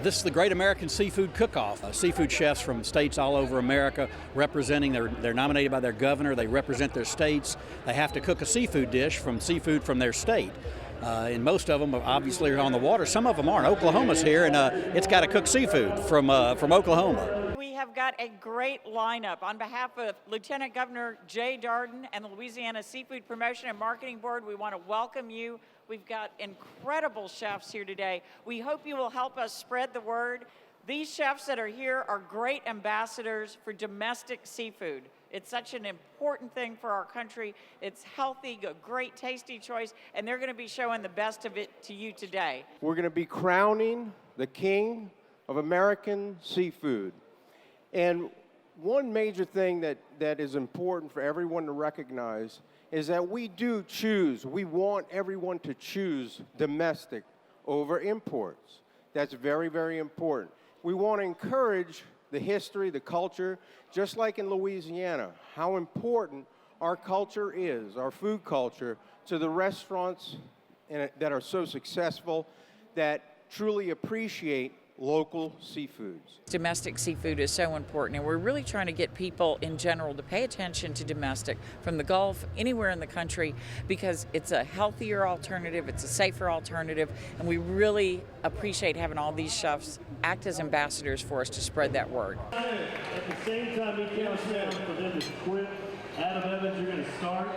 This is the Great American Seafood Cook-Off. Seafood chefs from states all over America representing, they're nominated by their governor, they represent their states. They have to cook a seafood dish from seafood from their state. And most of them obviously are on the water. Some of them aren't. Oklahoma's here, and it's got to cook seafood from Oklahoma. We have got a great lineup. On behalf of Lieutenant Governor Jay Darden and the Louisiana Seafood Promotion and Marketing Board, we want to welcome you. We've got incredible chefs here today. We hope you will help us spread the word. These chefs that are here are great ambassadors for domestic seafood. It's such an important thing for our country. It's healthy, a great tasty choice, and they're going to be showing the best of it to you today. We're going to be crowning the king of American seafood. And one major thing that is important for everyone to recognize is that we do choose, we want everyone to choose domestic over imports. That's very, very important. We want to encourage the history, the culture, just like in Louisiana, how important our culture is, our food culture, to the restaurants that are so successful that truly appreciate local seafoods. Domestic seafood is so important, and we're really trying to get people in general to pay attention to domestic from the Gulf, anywhere in the country, because it's a healthier alternative, it's a safer alternative, and we really appreciate having all these chefs act as ambassadors for us to spread that word. At the same time he counts down for them to quit, Adam Evans, you're going to start.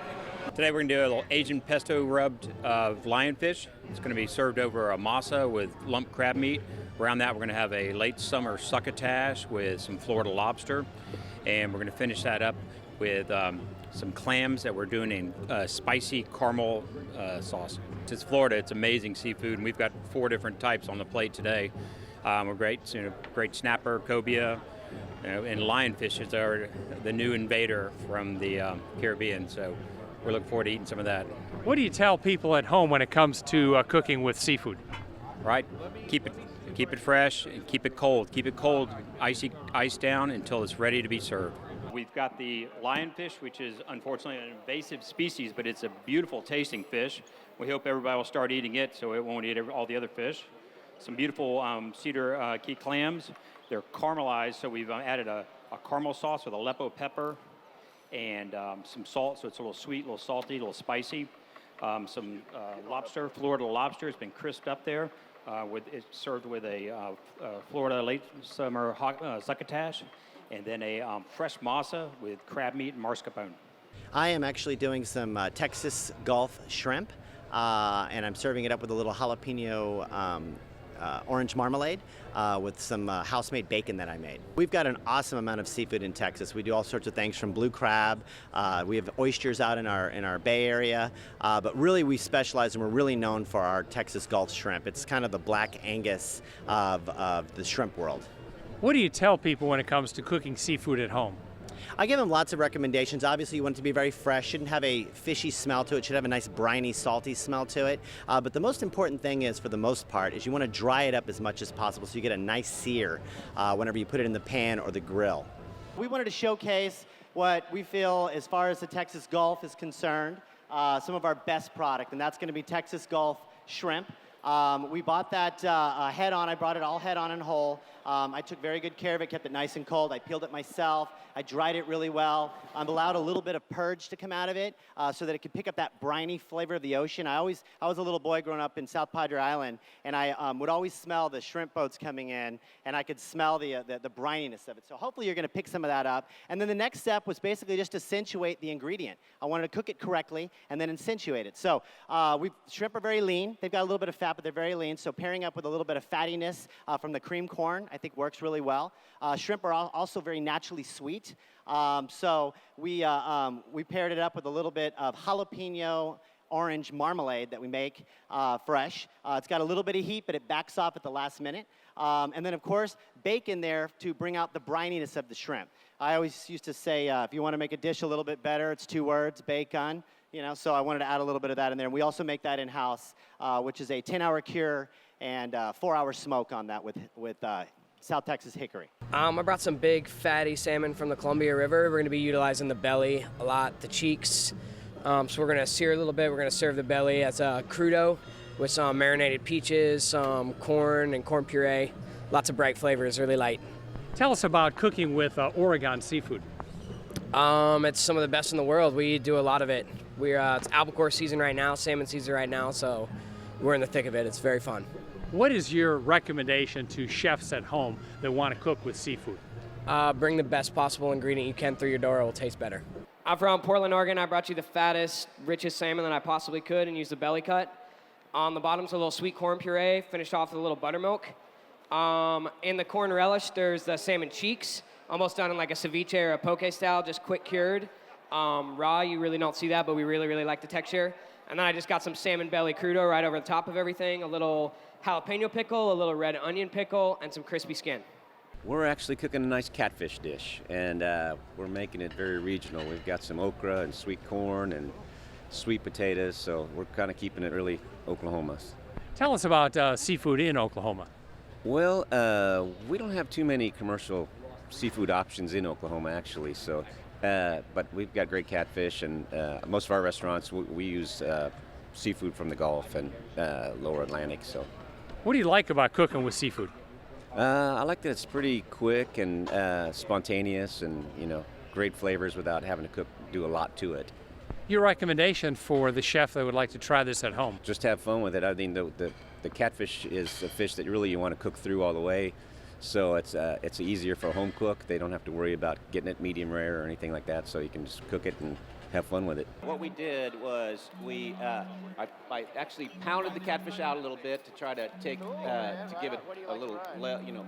Today we're going to do a little Asian pesto rubbed lionfish. It's going to be served over a masa with lump crab meat. Around that, we're going to have a late summer succotash with some Florida lobster, and we're going to finish that up with some clams that we're doing in spicy caramel sauce. It's Florida, it's amazing seafood, and we've got 4 different types on the plate today. We're great snapper, cobia, and lionfish are the new invader from the Caribbean. So we're looking forward to eating some of that. What do you tell people at home when it comes to cooking with seafood? Right, keep it fresh and keep it cold. Keep it cold, ice down until it's ready to be served. We've got the lionfish, which is unfortunately an invasive species, but it's a beautiful tasting fish. We hope everybody will start eating it so it won't eat all the other fish. Some beautiful cedar key clams. They're caramelized, so we've added a caramel sauce with Aleppo pepper and some salt, so it's a little sweet, a little salty, a little spicy. Some lobster, Florida lobster, has been crisped up there. It's served with a Florida late summer succotash, and then a fresh masa with crab meat and mascarpone. I am actually doing some Texas Gulf shrimp, and I'm serving it up with a little jalapeno orange marmalade with some house-made bacon that I made. We've got an awesome amount of seafood in Texas. We do all sorts of things from blue crab. We have oysters out in our Bay Area, but really we specialize and we're really known for our Texas Gulf shrimp. It's kind of the Black Angus of the shrimp world. What do you tell people when it comes to cooking seafood at home? I give them lots of recommendations. Obviously, you want it to be very fresh. Shouldn't have a fishy smell to it. Should have a nice briny, salty smell to it. But the most important thing is, for the most part, is you want to dry it up as much as possible so you get a nice sear whenever you put it in the pan or the grill. We wanted to showcase what we feel, as far as the Texas Gulf is concerned, some of our best product, and that's going to be Texas Gulf shrimp. We bought that head on. I brought it all head on and whole. I took very good care of it, kept it nice and cold. I peeled it myself. I dried it really well. I've allowed a little bit of purge to come out of it so that it could pick up that briny flavor of the ocean. I was a little boy growing up in South Padre Island, and I would always smell the shrimp boats coming in, and I could smell the brininess of it. So hopefully you're going to pick some of that up. And then the next step was basically just to accentuate the ingredient. I wanted to cook it correctly and then accentuate it. So shrimp are very lean. They've got a little bit of fat, but they're very lean. So pairing up with a little bit of fattiness from the cream corn, I think works really well. Shrimp are also very naturally sweet. So we paired it up with a little bit of jalapeno orange marmalade that we make fresh. It's got a little bit of heat, but it backs off at the last minute. And then, of course, bacon there to bring out the brininess of the shrimp. I always used to say, if you want to make a dish a little bit better, it's 2 words, bacon. So I wanted to add a little bit of that in there. And we also make that in-house, which is a 10-hour cure and 4-hour smoke on that with South Texas hickory. I brought some big fatty salmon from the Columbia River. We're going to be utilizing the belly a lot, the cheeks. So we're going to sear a little bit. We're going to serve the belly as a crudo with some marinated peaches, some corn and corn puree, Lots of bright flavors, really light. Tell us about cooking with Oregon seafood. It's some of the best in the world. We do a lot of it. It's albacore season right now, salmon season right now, so we're in the thick of it. It's very fun. What is your recommendation to chefs at home that want to cook with seafood? Bring the best possible ingredient you can through your door. It will taste better. I'm from Portland, Oregon. I brought you the fattest, richest salmon that I possibly could and used the belly cut. On the bottom's a little sweet corn puree, finished off with a little buttermilk. In the corn relish, there's the salmon cheeks, almost done in like a ceviche or a poke style, just quick cured. Raw, you really don't see that, but we really, really like the texture. And then I just got some salmon belly crudo right over the top of everything, a little jalapeno pickle, a little red onion pickle, and some crispy skin. We're actually cooking a nice catfish dish, and we're making it very regional. We've got some okra and sweet corn and sweet potatoes, so we're kind of keeping it really Oklahoma. Tell us about seafood in Oklahoma. Well, we don't have too many commercial seafood options in Oklahoma, actually, so but we've got great catfish, and most of our restaurants, we use seafood from the Gulf and lower Atlantic. So, what do you like about cooking with seafood? I like that it's pretty quick and spontaneous, and great flavors without having to do a lot to it. Your recommendation for the chef that would like to try this at home? Just have fun with it. I mean, the catfish is a fish that really you want to cook through all the way. So it's easier for a home cook. They don't have to worry about getting it medium rare or anything like that. So you can just cook it and have fun with it. What we did was I actually pounded the catfish out a little bit to try to give it a little,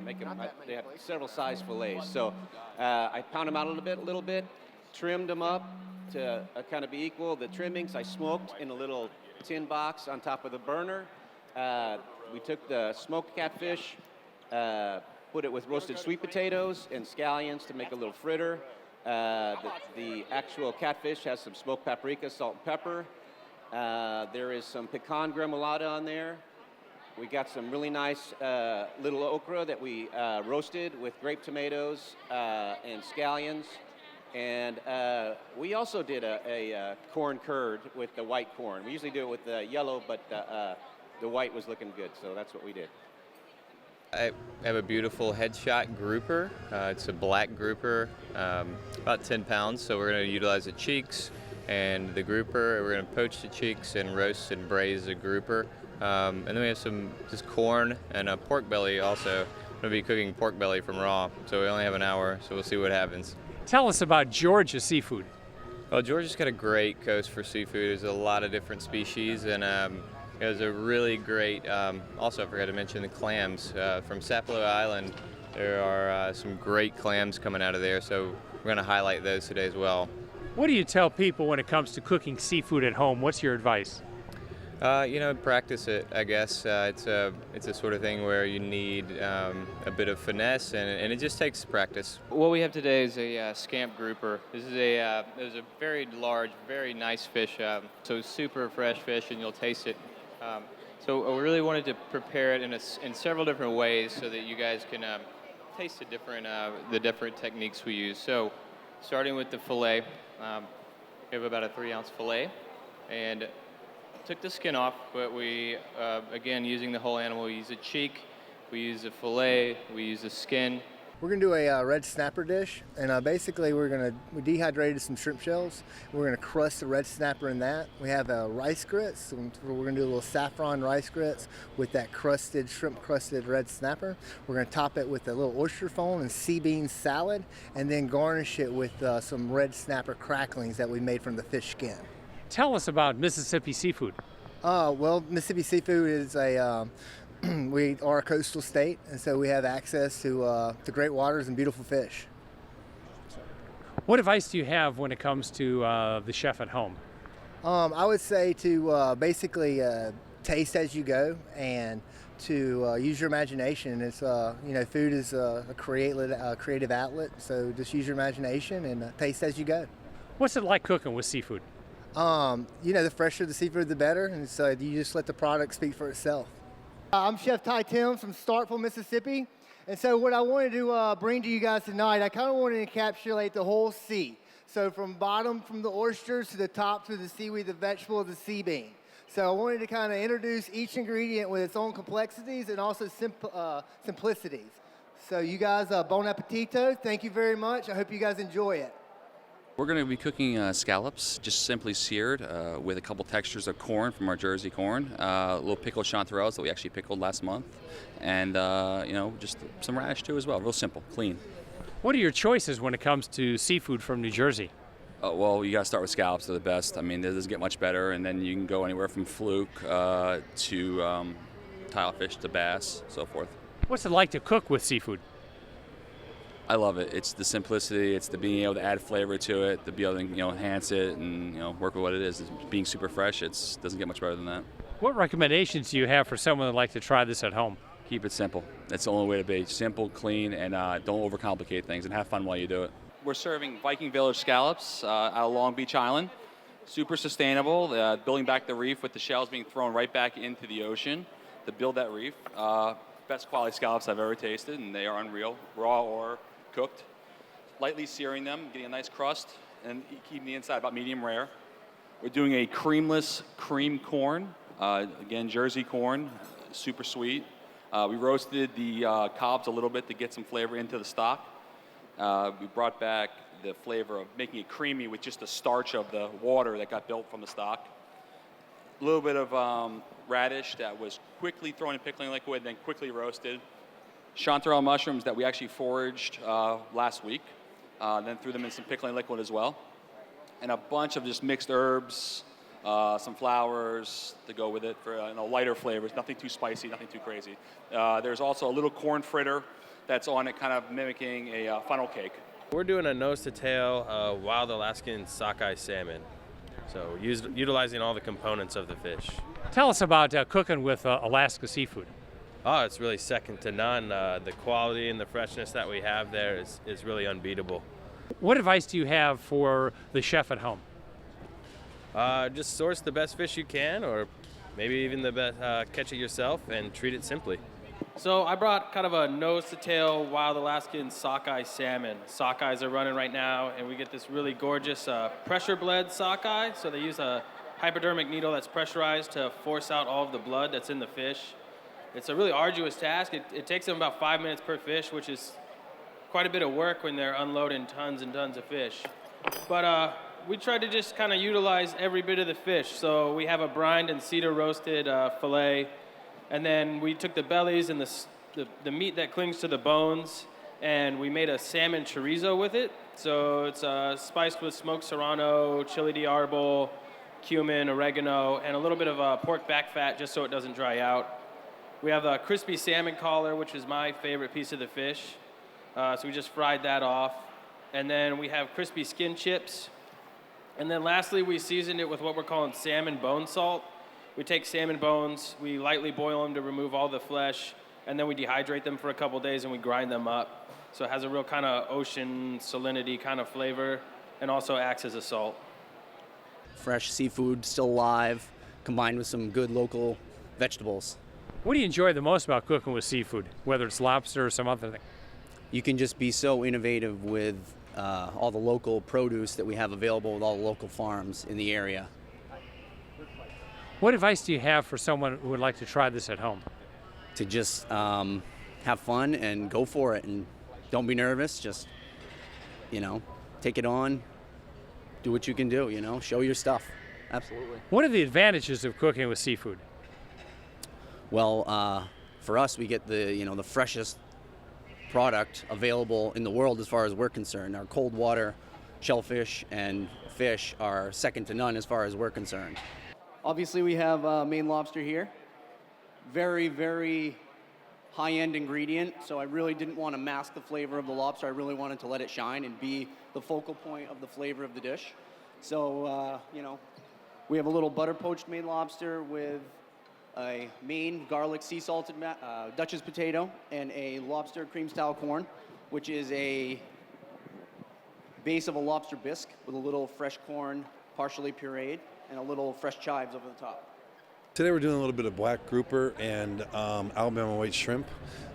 make them. They have several size fillets. So I pound them out a little bit, trimmed them up to kind of be equal. The trimmings I smoked in a little tin box on top of the burner. We took the smoked catfish, put it with roasted sweet potatoes and scallions to make a little fritter. The actual catfish has some smoked paprika, salt and pepper. There is some pecan gremolata on there. We got some really nice little okra that we roasted with grape tomatoes and scallions. And we also did a corn curd with the white corn. We usually do it with the yellow, but the white was looking good, so that's what we did. I have a beautiful headshot grouper. It's a black grouper, about 10 pounds, so we're going to utilize the cheeks and the grouper. We're going to poach the cheeks and roast and braise the grouper. And then we have some just corn and a pork belly also. I'm going to be cooking pork belly from raw, so we only have an hour, so we'll see what happens. Tell us about Georgia seafood. Well, Georgia's got a great coast for seafood. There's a lot of different species, and there's a really great, also I forgot to mention the clams. From Sapelo Island, there are some great clams coming out of there, so we're going to highlight those today as well. What do you tell people when it comes to cooking seafood at home? What's your advice? Practice it, I guess. It's a sort of thing where you need a bit of finesse, and it just takes practice. What we have today is a scamp grouper. This is a very large, very nice fish, so super fresh fish, and you'll taste it. So we really wanted to prepare it in several different ways so that you guys can taste the different techniques we use. So starting with the fillet, we have about a 3-ounce fillet, and took the skin off, but we, again, using the whole animal, we use a cheek, we use the fillet, we use the skin. We're going to do a red snapper dish, and basically we dehydrated some shrimp shells. We're going to crust the red snapper in that. We have rice grits, so we're going to do a little saffron rice grits with that shrimp crusted red snapper. We're going to top it with a little oyster fond and sea bean salad, and then garnish it with some red snapper cracklings that we made from the fish skin. Tell us about Mississippi seafood. Well, Mississippi seafood is we are a coastal state, and so we have access to great waters and beautiful fish. What advice do you have when it comes to the chef at home? I would say to basically taste as you go, and to use your imagination. It's food is a creative outlet, so just use your imagination and taste as you go. What's it like cooking with seafood? The fresher the seafood, the better, and so you just let the product speak for itself. I'm Chef Ty Tim from Starkville, Mississippi, and so what I wanted to bring to you guys tonight, I kind of wanted to encapsulate the whole sea. So from bottom, from the oysters to the top through the seaweed, the vegetable, the sea bean. So I wanted to kind of introduce each ingredient with its own complexities and also simplicities. So you guys, bon appetito. Thank you very much. I hope you guys enjoy it. We're going to be cooking scallops, just simply seared, with a couple textures of corn from our Jersey corn, little pickled chanterelles that we actually pickled last month, and just some radish too as well. Real simple, clean. What are your choices when it comes to seafood from New Jersey? Well, you got to start with scallops. They're the best. I mean, it doesn't get much better, and then you can go anywhere from fluke to tilefish to bass, so forth. What's it like to cook with seafood? I love it. It's the simplicity. It's the being able to add flavor to it, to be able to enhance it, and work with what it is. It's being super fresh. It doesn't get much better than that. What recommendations do you have for someone who'd like to try this at home? Keep it simple. That's the only way to be. Simple, clean, and don't overcomplicate things, and have fun while you do it. We're serving Viking Village scallops out of Long Beach Island. Super sustainable, building back the reef with the shells being thrown right back into the ocean to build that reef. Best quality scallops I've ever tasted, and they are unreal, raw or cooked. Lightly searing them, getting a nice crust, and keeping the inside about medium rare. We're doing a creamless cream corn, again, Jersey corn, super sweet. We roasted the cobs a little bit to get some flavor into the stock. We brought back the flavor of making it creamy with just the starch of the water that got built from the stock. A little bit of radish that was quickly thrown in pickling liquid, then quickly roasted. Chanterelle mushrooms that we actually foraged last week, then threw them in some pickling liquid as well. And a bunch of just mixed herbs, some flowers to go with it for lighter flavors, nothing too spicy, nothing too crazy. There's also a little corn fritter that's on it, kind of mimicking a funnel cake. We're doing a nose to tail wild Alaskan sockeye salmon. So utilizing all the components of the fish. Tell us about cooking with Alaska seafood. Oh, it's really second to none. The quality and the freshness that we have there is really unbeatable. What advice do you have for the chef at home? Just source the best fish you can, or maybe even the best, catch it yourself and treat it simply. So I brought kind of a nose-to-tail wild Alaskan sockeye salmon. Sockeyes are running right now, and we get this really gorgeous pressure-bled sockeye. So they use a hypodermic needle that's pressurized to force out all of the blood that's in the fish. It's a really arduous task. It takes them about 5 minutes per fish, which is quite a bit of work when they're unloading tons and tons of fish. But we tried to just kind of utilize every bit of the fish. So we have a brined and cedar roasted fillet. And then we took the bellies and the meat that clings to the bones, and we made a salmon chorizo with it. So it's spiced with smoked serrano, chili de arbol, cumin, oregano, and a little bit of pork back fat just so it doesn't dry out. We have a crispy salmon collar, which is my favorite piece of the fish. So we just fried that off. And then we have crispy skin chips. And then lastly, we seasoned it with what we're calling salmon bone salt. We take salmon bones, we lightly boil them to remove all the flesh, and then we dehydrate them for a couple days and we grind them up. So it has a real kind of ocean salinity kind of flavor, and also acts as a salt. Fresh seafood, still alive, combined with some good local vegetables. What do you enjoy the most about cooking with seafood, whether it's lobster or some other thing? You can just be so innovative with all the local produce that we have available with all the local farms in the area. What advice do you have for someone who would like to try this at home? To just have fun and go for it, and don't be nervous. Just, take it on, do what you can do, show your stuff. Absolutely. What are the advantages of cooking with seafood? Well, for us, we get the freshest product available in the world as far as we're concerned. Our cold water shellfish and fish are second to none as far as we're concerned. Obviously, we have Maine lobster here. Very, very high-end ingredient, so I really didn't want to mask the flavor of the lobster. I really wanted to let it shine and be the focal point of the flavor of the dish. So, we have a little butter-poached Maine lobster with a Maine garlic sea-salted Dutch's potato and a lobster cream-style corn, which is a base of a lobster bisque with a little fresh corn, partially pureed, and a little fresh chives over the top. Today we're doing a little bit of black grouper and Alabama white shrimp.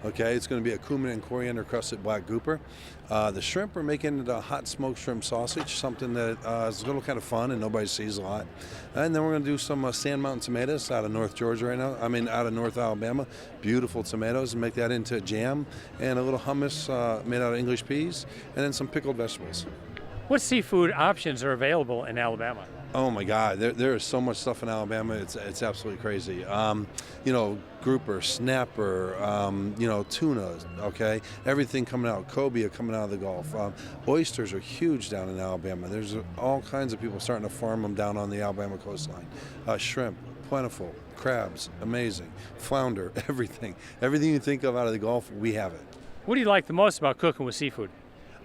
Okay, it's going to be a cumin and coriander crusted black grouper. The shrimp we're making into a hot smoked shrimp sausage, something that is a little kind of fun and nobody sees a lot. And then we're going to do some Sand Mountain tomatoes out of North Georgia right now. Out of North Alabama. Beautiful tomatoes, and make that into a jam, and a little hummus made out of English peas, and then some pickled vegetables. What seafood options are available in Alabama? Oh my God, there is so much stuff in Alabama. It's absolutely crazy. Grouper, snapper, tuna. Okay, everything coming out. Cobia coming out of the Gulf. Oysters are huge down in Alabama. There's all kinds of people starting to farm them down on the Alabama coastline. Shrimp, plentiful. Crabs, amazing. Flounder, everything. Everything you think of out of the Gulf, we have it. What do you like the most about cooking with seafood?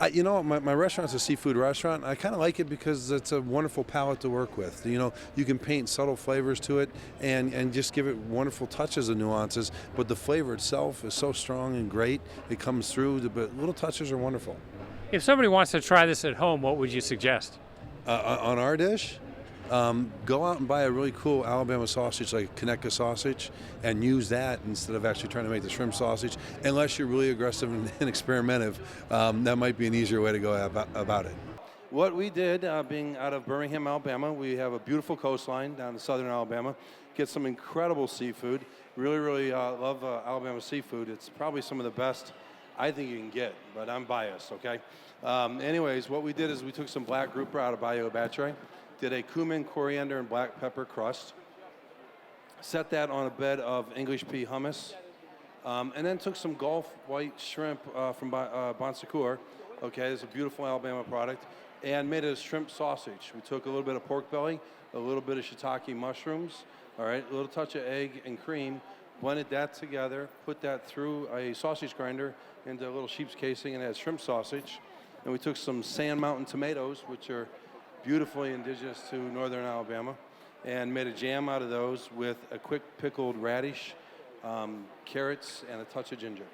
My restaurant's a seafood restaurant. I kind of like it because it's a wonderful palette to work with. You can paint subtle flavors to it and just give it wonderful touches and nuances, but the flavor itself is so strong and great. It comes through, but little touches are wonderful. If somebody wants to try this at home, what would you suggest? On our dish? Go out and buy a really cool Alabama sausage, like Conecuh sausage, and use that instead of actually trying to make the shrimp sausage. Unless you're really aggressive and experimentative, that might be an easier way to go about it. What we did, being out of Birmingham, Alabama, we have a beautiful coastline down in southern Alabama. Get some incredible seafood. Really love Alabama seafood. It's probably some of the best I think you can get, but I'm biased, okay? Anyways, what we did is we took some black grouper out of Bayou Batre, did a cumin, coriander, and black pepper crust, set that on a bed of English pea hummus, and then took some Gulf white shrimp from Bon Secours. Okay, it's a beautiful Alabama product, and made it a shrimp sausage. We took a little bit of pork belly, a little bit of shiitake mushrooms, all right, a little touch of egg and cream, blended that together, put that through a sausage grinder into a little sheep's casing, and had shrimp sausage. And we took some Sand Mountain tomatoes, which are beautifully indigenous to northern Alabama, and made a jam out of those with a quick pickled radish, carrots, and a touch of ginger.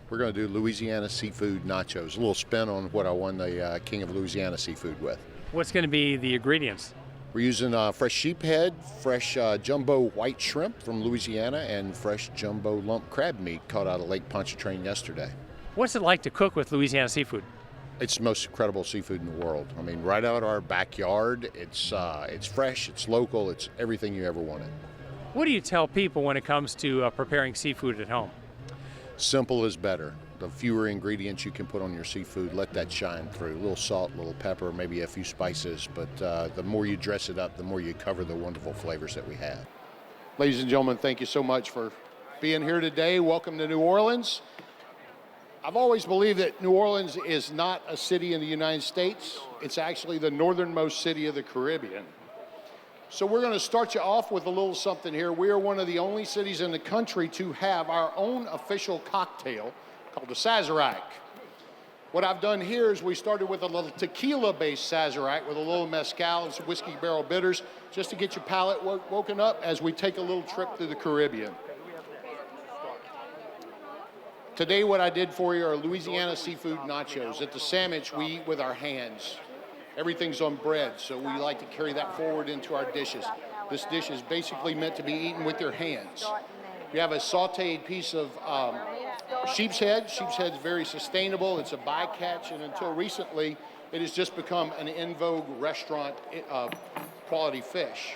We're going to do Louisiana seafood nachos, a little spin on what I won the King of Louisiana seafood with. What's going to be the ingredients? We're using fresh sheephead, fresh jumbo white shrimp from Louisiana, and fresh jumbo lump crab meat caught out of Lake Pontchartrain yesterday. What's it like to cook with Louisiana seafood? It's the most incredible seafood in the world. I mean, right out of our backyard. It's fresh, it's local, it's everything you ever wanted. What do you tell people when it comes to preparing seafood at home? Simple is better. The fewer ingredients you can put on your seafood, let that shine through. A little salt, a little pepper, maybe a few spices, but the more you dress it up, the more you cover the wonderful flavors that we have. Ladies and gentlemen, thank you so much for being here today. Welcome to New Orleans. I've always believed that New Orleans is not a city in the United States. It's actually the northernmost city of the Caribbean. So we're going to start you off with a little something here. We are one of the only cities in the country to have our own official cocktail called the Sazerac. What I've done here is we started with a little tequila-based Sazerac with a little mezcal and some whiskey barrel bitters, just to get your palate woken up as we take a little trip through the Caribbean. Today what I did for you are Louisiana seafood nachos. At the sandwich, we eat with our hands. Everything's on bread, so we like to carry that forward into our dishes. This dish is basically meant to be eaten with your hands. We have a sauteed piece of sheep's head. Sheep's head's very sustainable. It's a bycatch, and until recently, it has just become an in vogue restaurant quality fish.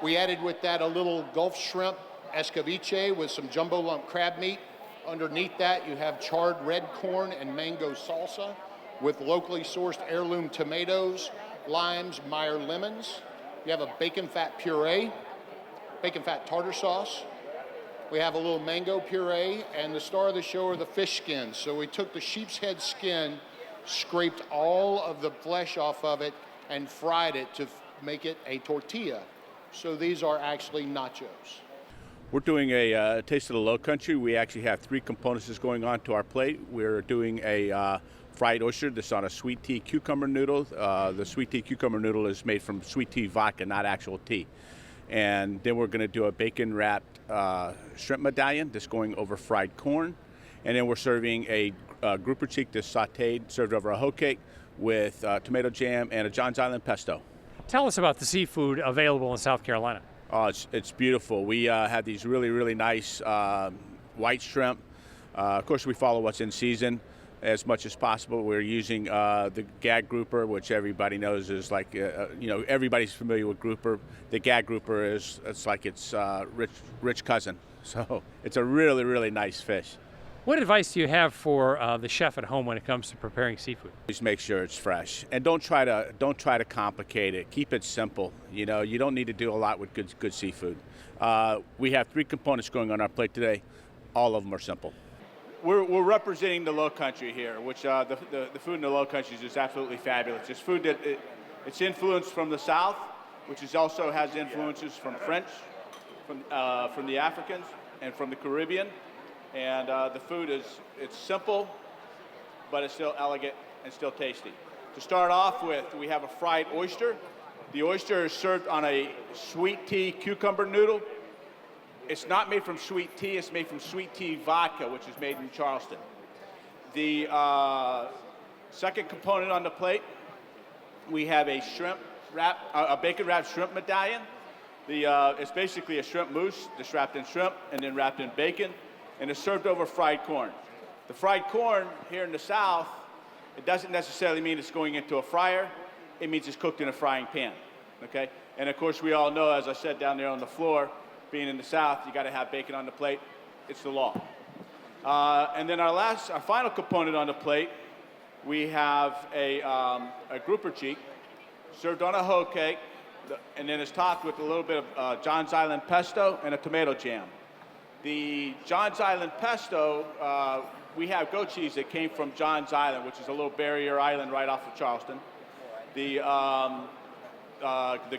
We added with that a little Gulf shrimp escabeche with some jumbo lump crab meat. Underneath that, you have charred red corn and mango salsa with locally sourced heirloom tomatoes, limes, Meyer lemons. You have a bacon fat puree, bacon fat tartar sauce. We have a little mango puree, and the star of the show are the fish skins. So we took the sheep's head skin, scraped all of the flesh off of it, and fried it to make it a tortilla. So these are actually nachos. We're doing a Taste of the Low Country. We actually have three components that's going on to our plate. We're doing a fried oyster that's on a sweet tea cucumber noodle. The sweet tea cucumber noodle is made from sweet tea vodka, not actual tea. And then we're going to do a bacon-wrapped shrimp medallion that's going over fried corn. And then we're serving a grouper cheek that's sauteed, served over a hoe cake with tomato jam and a John's Island pesto. Tell us about the seafood available in South Carolina. Oh, it's beautiful. We have these really nice white shrimp. Of course, we follow what's in season as much as possible. We're using the gag grouper, which everybody knows is like, everybody's familiar with grouper. The gag grouper it's like its rich cousin. So it's a really nice fish. What advice do you have for the chef at home when it comes to preparing seafood? Just make sure it's fresh, and don't try to complicate it. Keep it simple. You don't need to do a lot with good seafood. We have 3 components going on our plate today. All of them are simple. We're representing the Low Country here, which the food in the Low Country is just absolutely fabulous. It's food that it's influenced from the South, which also has influences from French, from the Africans, and from the Caribbean. And the food it's simple, but it's still elegant and still tasty. To start off with, we have a fried oyster. The oyster is served on a sweet tea cucumber noodle. It's not made from sweet tea, it's made from sweet tea vodka, which is made in Charleston. The second component on the plate, we have a bacon wrapped shrimp medallion. It's basically a shrimp mousse that's wrapped in shrimp and then wrapped in bacon, and it's served over fried corn. The fried corn here in the South, it doesn't necessarily mean it's going into a fryer. It means it's cooked in a frying pan, okay? And of course, we all know, as I said down there on the floor, being in the South, you got to have bacon on the plate. It's the law. And then our final component on the plate, we have a grouper cheek served on a hoe cake, and then it's topped with a little bit of John's Island pesto and a tomato jam. The John's Island pesto, we have goat cheese that came from John's Island, which is a little barrier island right off of Charleston. The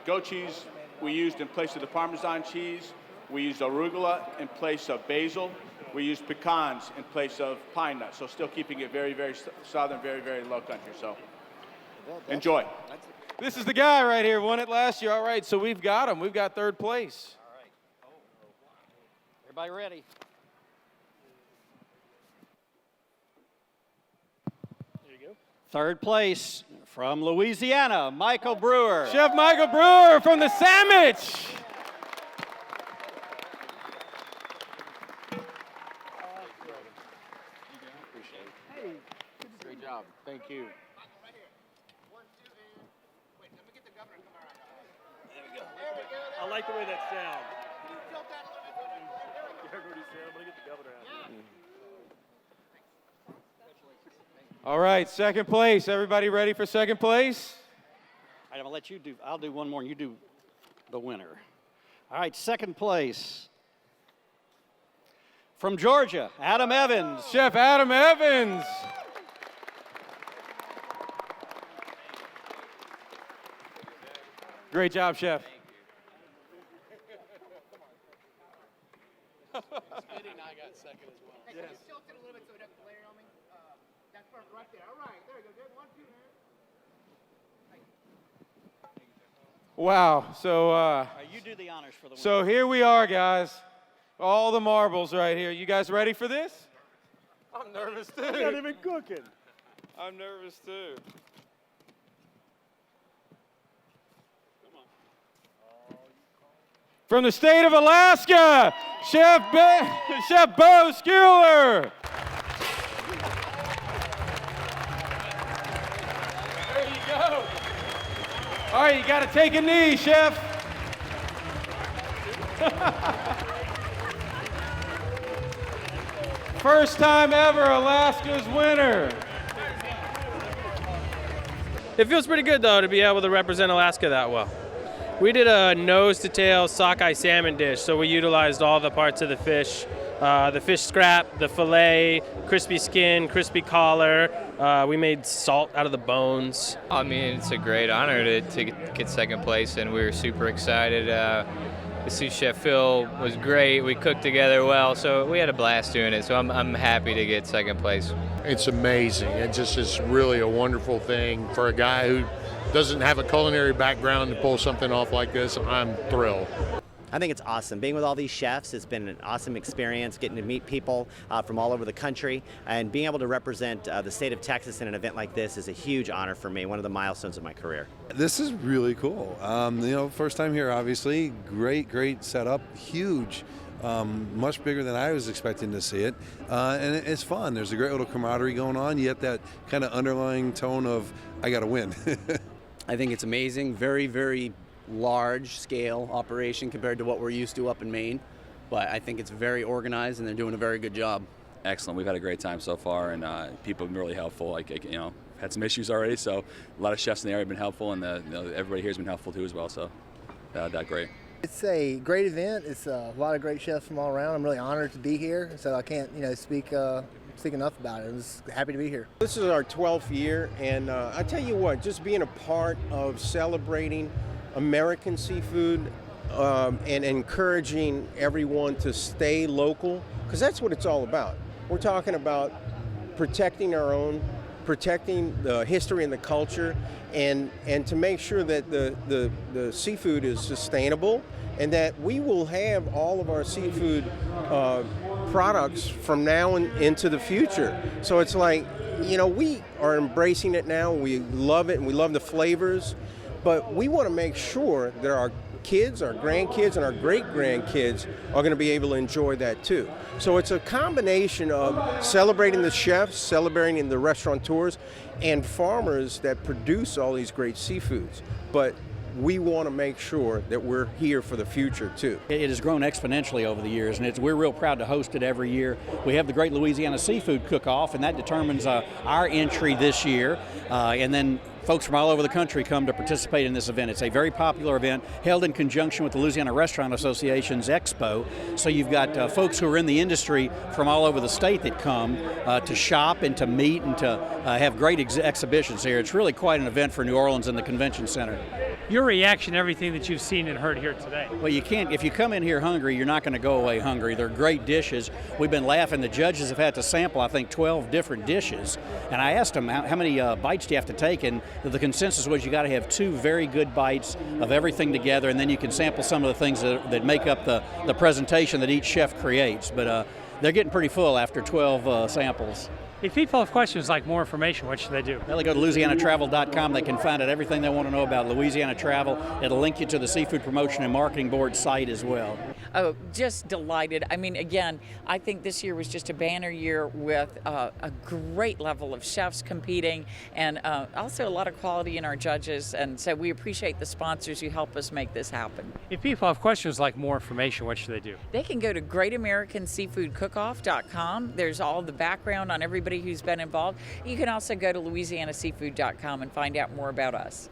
goat cheese we used in place of the Parmesan cheese. We used arugula in place of basil. We used pecans in place of pine nuts. So still keeping it very southern, very Low Country. So enjoy. This is the guy right here, won it last year. All right, so we've got him. We've got 3rd place. Everybody ready? There you go. 3rd place from Louisiana, Michael Brewer. Chef Michael Brewer from the Sandwich. Hey, great job. Thank you. I like the way that sounds. I'm gonna get the governor out. All right, 2nd place. Everybody ready for 2nd place? All right, I'm gonna let you do. I'll do one more, and you do the winner. All right, 2nd place from Georgia, Adam Evans. Chef Adam Evans. Great job, Chef. Smitty and I got 2nd as well. Hey, can you tilt it a little bit so it doesn't glare on me? That's perfect right there. All right, there you go. Good. 1, 2, man. Wow. So you do the honors for the winner. so here we are, guys. All the marbles right here. You guys ready for this? I'm nervous too. I'm not even cooking. I'm nervous too. From the state of Alaska, Chef Beau Schuler. There you go. All right, you got to take a knee, Chef. First time ever, Alaska's winner. It feels pretty good, though, to be able to represent Alaska that well. We did a nose-to-tail sockeye salmon dish, so we utilized all the parts of the fish scrap, the fillet, crispy skin, crispy collar. We made salt out of the bones. I mean, it's a great honor to get 2nd place, and we were super excited. The sous chef Phil was great. We cooked together well, so we had a blast doing it. So I'm happy to get 2nd place. It's amazing. It just is really a wonderful thing for a guy who doesn't have a culinary background to pull something off like this. I'm thrilled. I think it's awesome. Being with all these chefs has been an awesome experience, getting to meet people from all over the country, and being able to represent the state of Texas in an event like this is a huge honor for me, one of the milestones of my career. This is really cool. First time here, obviously. Great setup, huge. Much bigger than I was expecting to see it, and it's fun. There's a great little camaraderie going on, yet that kind of underlying tone of, I gotta win. I think it's amazing, very large scale operation compared to what we're used to up in Maine, but I think it's very organized and they're doing a very good job. Excellent. We've had a great time so far, and people have been really helpful. Had some issues already, so a lot of chefs in the area have been helpful, and everybody here has been helpful too as well. So that's great. It's a great event. It's a lot of great chefs from all around. I'm really honored to be here, so I can't speak enough about it. I'm just happy to be here. This is our 12th year, and I tell you what, just being a part of celebrating American seafood and encouraging everyone to stay local, because that's what it's all about. We're talking about protecting our own, protecting the history and the culture, and to make sure that the seafood is sustainable and that we will have all of our seafood products from now into the future. So it's like, we are embracing it now. We love it and we love the flavors, but we want to make sure that our kids, our grandkids, and our great-grandkids are going to be able to enjoy that too. So it's a combination of celebrating the chefs, celebrating the restaurateurs, and farmers that produce all these great seafoods. But we want to make sure that we're here for the future too. It has grown exponentially over the years, and we're real proud to host it every year. We have the Great Louisiana Seafood Cook-Off, and that determines our entry this year. And then folks from all over the country come to participate in this event. It's a very popular event held in conjunction with the Louisiana Restaurant Association's Expo. So you've got folks who are in the industry from all over the state that come to shop and to meet and to have great exhibitions here. It's really quite an event for New Orleans and the Convention Center. Your reaction to everything that you've seen and heard here today? Well, you can't, if you come in here hungry, you're not going to go away hungry. They're great dishes. We've been laughing. The judges have had to sample, I think, 12 different dishes. And I asked them, how many bites do you have to take? And the consensus was you got to have 2 very good bites of everything together, and then you can sample some of the things that make up the presentation that each chef creates. But they're getting pretty full after 12 samples. If people have questions like more information, what should they do? Well, they go to LouisianaTravel.com. They can find out everything they want to know about Louisiana Travel. It'll link you to the Seafood Promotion and Marketing Board site as well. Oh, just delighted. I mean, again, I think this year was just a banner year with a great level of chefs competing, and also a lot of quality in our judges. And so we appreciate the sponsors who help us make this happen. If people have questions like more information, what should they do? They can go to GreatAmericanSeafoodCookoff.com. There's all the background on everybody who's been involved. You can also go to LouisianaSeafood.com and find out more about us.